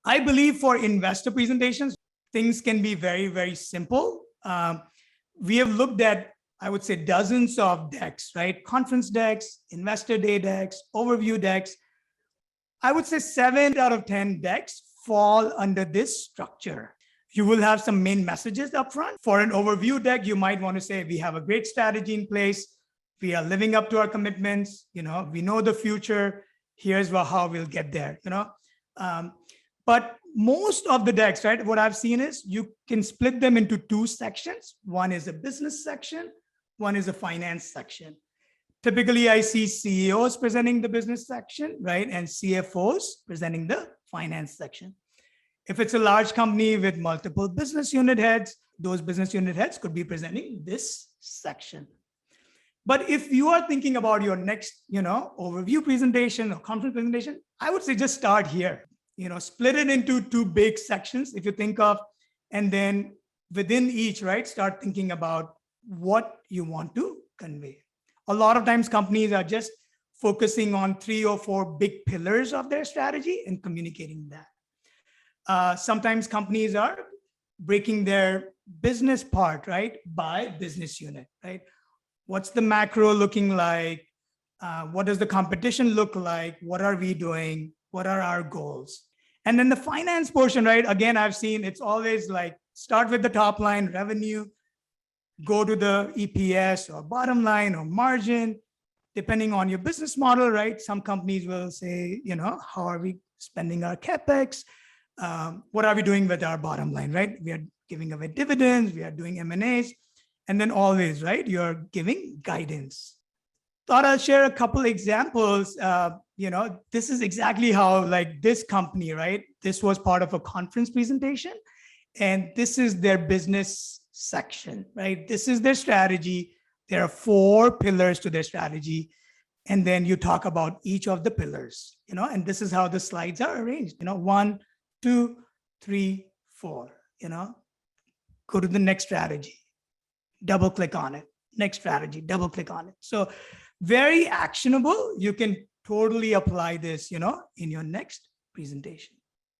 I believe for investor presentations, things can be very, very simple. We have looked at, I would say, dozens of decks, right? Conference decks, investor day decks, overview decks. I would say 7 out of 10 decks fall under this structure. You will have some main messages up front. For an overview deck, you might want to say, we have a great strategy in place. We are living up to our commitments. We know the future. Here's how we'll get there. But most of the decks, right, what I've seen is you can split them into 2 sections. One is a business section. One is a finance section. Typically, I see CEOs presenting the business section, right, and CFOs presenting the finance section. If it's a large company with multiple business unit heads, those business unit heads could be presenting this section. But if you are thinking about your next, overview presentation or conference presentation, I would say just start here. Split it into 2 big sections if you think of, and then within each, right, start thinking about what you want to convey. A lot of times companies are just focusing on 3 or 4 big pillars of their strategy and communicating that. Sometimes companies are breaking their business part, right, by business unit, right? What's the macro looking like? What does the competition look like? What are we doing? What are our goals? And then the finance portion, right? Again, I've seen it's always like start with the top line revenue, go to the EPS or bottom line or margin, depending on your business model, right? Some companies will say, how are we spending our CapEx? What are we doing with our bottom line, right? We are giving away dividends, we are doing M&As, and then always, right, you're giving guidance. Thought I'll share a couple examples. This is exactly how this company, right? This was part of a conference presentation, and this is their business section, right? This is their strategy. There are 4 pillars to their strategy. And then you talk about each of the pillars, and this is how the slides are arranged, 1, 2, 3, 4, go to the next strategy, double click on it, next strategy, double click on it. So very actionable. You can totally apply this, in your next presentation.